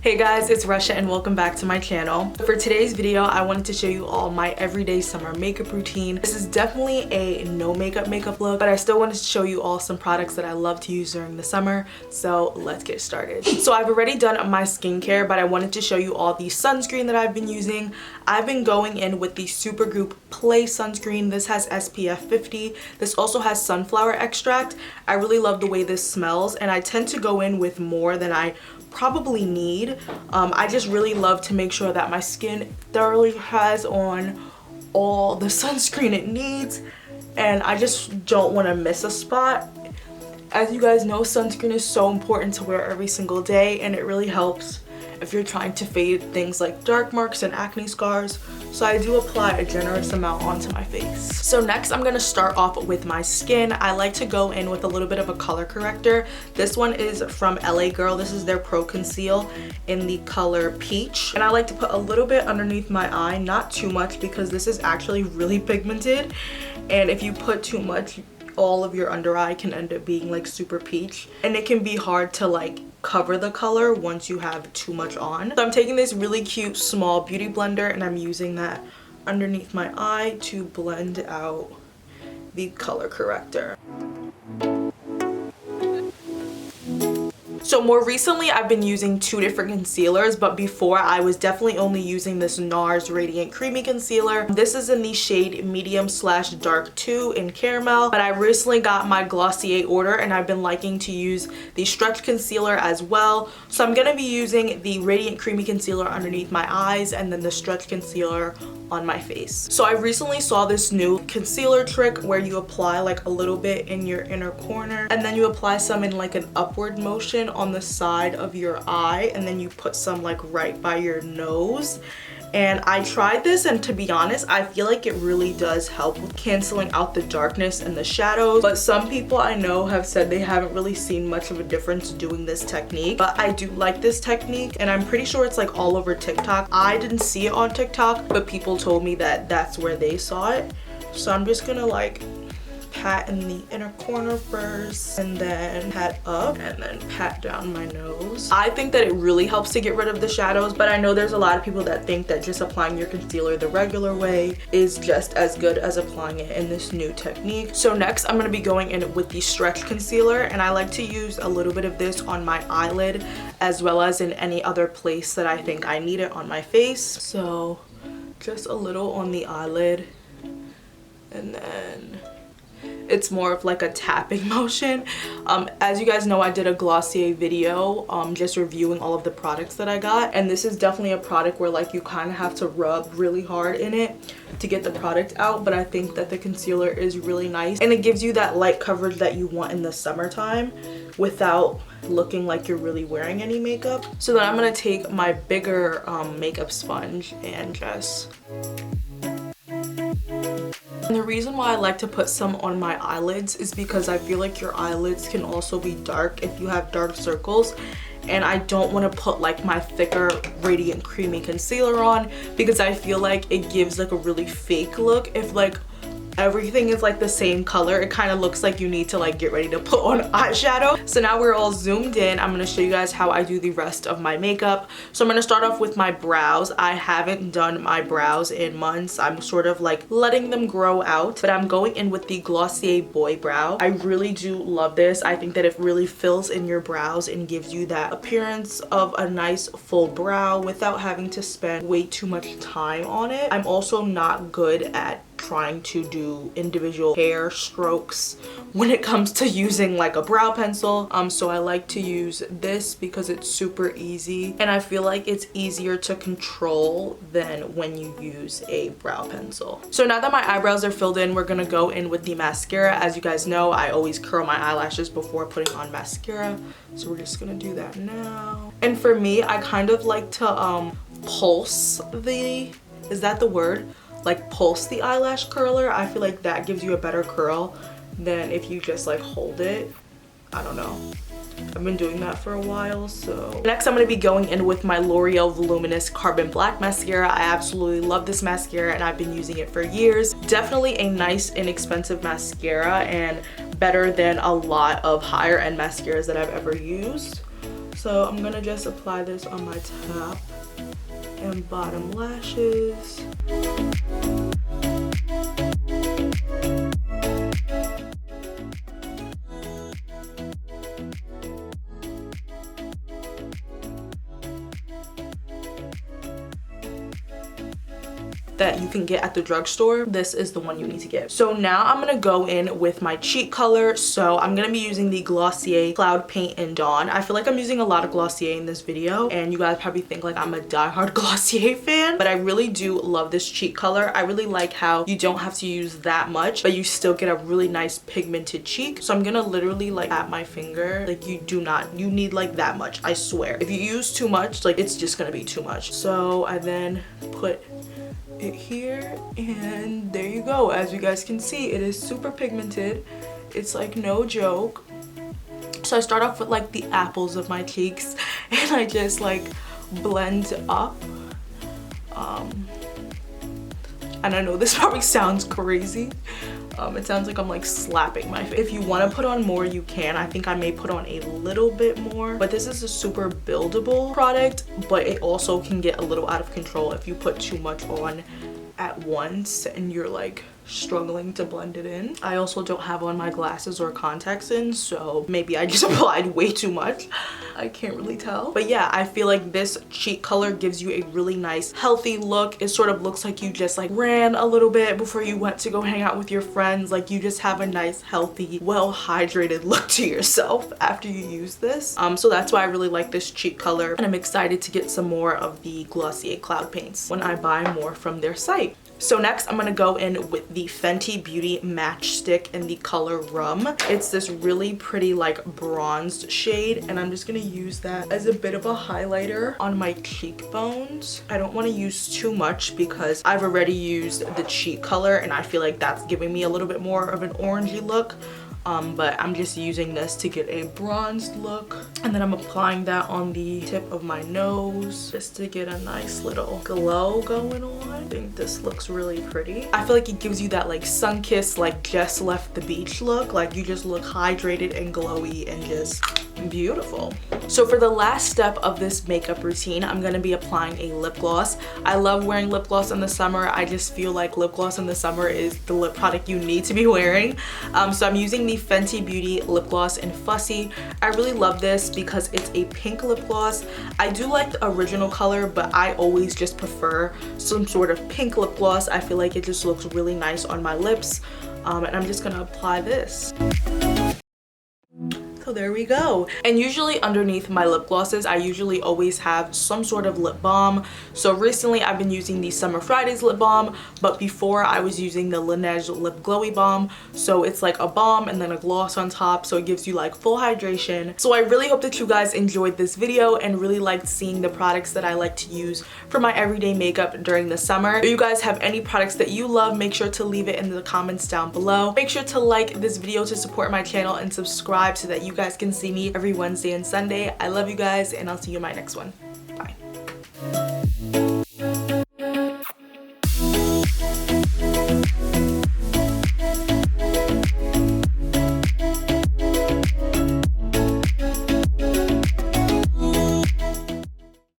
Hey guys, it's Russia and welcome back to my channel. For today's video, I wanted to show you all my everyday summer makeup routine. This is definitely a no makeup look, but I still wanted to show you all some products that I love to use during the summer. So let's get started. So I've already done my skincare, but I wanted to show you all the sunscreen that I've been using. I've been going in with the Supergoop Play sunscreen. This has SPF 50. This also has sunflower extract. I really love the way this smells, and I tend to go in with more than I probably need. I just really love to make sure that my skin thoroughly has on all the sunscreen it needs, and I just don't want to miss a spot. As you guys know, sunscreen is so important to wear every single day, and it really helps if you're trying to fade things like dark marks and acne scars. So I do apply a generous amount onto my face. So next I'm gonna start off with my skin. I like to go in with a little bit of a color corrector. This one is from LA Girl. This is their Pro Conceal in the color Peach. And I like to put a little bit underneath my eye, not too much because this is actually really pigmented. And if you put too much, all of your under eye can end up being like super peach. And it can be hard to like cover the color once you have too much on. So I'm taking this really cute small beauty blender and I'm using that underneath my eye to blend out the color corrector. So more recently I've been using two different concealers, but before I was definitely only using this NARS Radiant Creamy Concealer. This is in the shade medium/dark 2 in caramel, but I recently got my Glossier order and I've been liking to use the stretch concealer as well. So I'm gonna be using the Radiant Creamy Concealer underneath my eyes and then the stretch concealer on my face. So I recently saw this new concealer trick where you apply like a little bit in your inner corner and then you apply some in like an upward motion on the side of your eye, and then you put some like right by your nose. And I tried this, and to be honest, I feel like it really does help with canceling out the darkness and the shadows. But some people I know have said they haven't really seen much of a difference doing this technique. But I do like this technique, and I'm pretty sure it's like all over TikTok. I didn't see it on TikTok, but people told me that that's where they saw it. So I'm just gonna like pat in the inner corner first and then pat up and then pat down my nose. I think that it really helps to get rid of the shadows, but I know there's a lot of people that think that just applying your concealer the regular way is just as good as applying it in this new technique. So next I'm going to be going in with the stretch concealer, and I like to use a little bit of this on my eyelid as well as in any other place that I think I need it on my face. So just a little on the eyelid, and then it's more of like a tapping motion. As you guys know, I did a Glossier video just reviewing all of the products that I got, and this is definitely a product where like you kind of have to rub really hard in it to get the product out, but I think that the concealer is really nice and it gives you that light coverage that you want in the summertime without looking like you're really wearing any makeup. So then I'm gonna take my bigger makeup sponge and just... And the reason why I like to put some on my eyelids is because I feel like your eyelids can also be dark if you have dark circles, and I don't want to put like my thicker Radiant Creamy Concealer on because I feel like it gives like a really fake look. If like everything is like the same color, it kind of looks like you need to like get ready to put on eyeshadow. So now we're all zoomed in, I'm going to show you guys how I do the rest of my makeup. So I'm going to start off with my brows. I haven't done my brows in months. I'm sort of like letting them grow out, but I'm going in with the Glossier Boy Brow. I really do love this. I think that it really fills in your brows and gives you that appearance of a nice full brow without having to spend way too much time on it. I'm also not good at trying to do individual hair strokes when it comes to using like a brow pencil, so I like to use this because it's super easy and I feel like it's easier to control than when you use a brow pencil. So now that my eyebrows are filled in, we're gonna go in with the mascara. As you guys know, I always curl my eyelashes before putting on mascara, so we're just gonna do that now. And for me, I kind of like to pulse the, is that the word? Like pulse the eyelash curler. I feel like that gives you a better curl than if you just like hold it. I don't know. I've been doing that for a while. So next I'm going to be going in with my L'Oreal Voluminous Carbon Black Mascara. I absolutely love this mascara and I've been using it for years. Definitely a nice inexpensive mascara and better than a lot of higher end mascaras that I've ever used. So I'm gonna just apply this on my top and bottom lashes. That you can get at the drugstore. This is the one you need to get. So now I'm gonna go in with my cheek color. So I'm gonna be using the Glossier Cloud Paint in Dawn. I feel like I'm using a lot of Glossier in this video, and you guys probably think like I'm a diehard Glossier fan, but I really do love this cheek color. I really like how you don't have to use that much, but you still get a really nice pigmented cheek. So I'm gonna literally like at my finger, like you need like that much, I swear. If you use too much, like it's just gonna be too much. So I then put it here, and there you go. As you guys can see, it is super pigmented. It's like no joke. So I start off with like the apples of my cheeks and I just like blend up. And I know this probably sounds crazy. It sounds like I'm like slapping my face. If you want to put on more, you can. I think I may put on a little bit more, but this is a super buildable product, but it also can get a little out of control if you put too much on at once and you're like struggling to blend it in. I also don't have on my glasses or contacts in, so maybe I just applied way too much. I can't really tell. But yeah, I feel like this cheek color gives you a really nice healthy look. It sort of looks like you just like ran a little bit before you went to go hang out with your friends. Like you just have a nice healthy, well hydrated look to yourself after you use this. So that's why I really like this cheek color, and I'm excited to get some more of the Glossier Cloud Paints when I buy more from their site. So next I'm gonna go in with the Fenty Beauty Match Stick in the color Rum. It's this really pretty like bronzed shade, and I'm just gonna use that as a bit of a highlighter on my cheekbones. I don't want to use too much because I've already used the cheek color and I feel like that's giving me a little bit more of an orangey look. But I'm just using this to get a bronzed look, and then I'm applying that on the tip of my nose just to get a nice little glow going on. I think this looks really pretty. I feel like it gives you that like sun-kissed, like just left the beach look. Like you just look hydrated and glowy and just beautiful. So for the last step of this makeup routine, I'm gonna be applying a lip gloss. I love wearing lip gloss in the summer. I just feel like lip gloss in the summer is the lip product you need to be wearing. So I'm using the Fenty Beauty lip gloss in Fussy. I really love this because it's a pink lip gloss. I do like the original color, but I always just prefer some sort of pink lip gloss. I feel like it just looks really nice on my lips. And I'm just gonna apply this. So there we go. And usually underneath my lip glosses, I usually always have some sort of lip balm. So recently I've been using the Summer Fridays lip balm, but before I was using the Laneige Lip Glowy Balm. So it's like a balm and then a gloss on top, so it gives you like full hydration. So I really hope that you guys enjoyed this video and really liked seeing the products that I like to use for my everyday makeup during the summer. If you guys have any products that you love, make sure to leave it in the comments down below. Make sure to like this video to support my channel and subscribe so that you guys can see me every Wednesday and Sunday. I love you guys, and I'll see you in my next one. Bye.